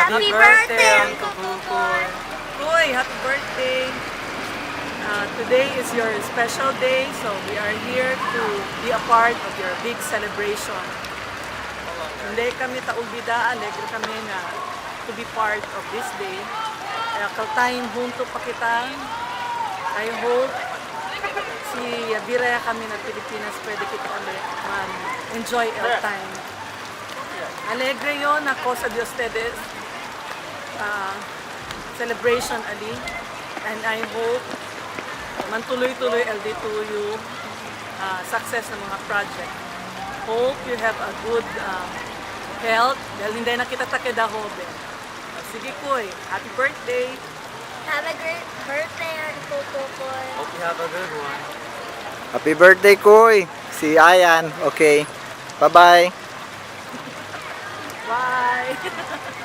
Happy birthday, Uncle Kukoy! Kuy, happy birthday! Today is your special day, so we are here to be a part of your big celebration. Hindi kami taubida, alegre kami na to be part of this day. Kaya kaltahin hunto pa kita. I hope si Biraya kami ng Pilipinas pwede kita ulit enjoy our time. Alegre yon na Cosa de Ustedes celebration ali, and I hope mantuloy-tuloy LD2U success ng mga project. Hope you have a good health dahil hindi na kita takedahobe. Sige Kuy, happy birthday! Have a great birthday, Uncle Kukoy. Hope you have a good one. Happy birthday, Kuy! Si Ayan. Okay. Bye-bye. Bye!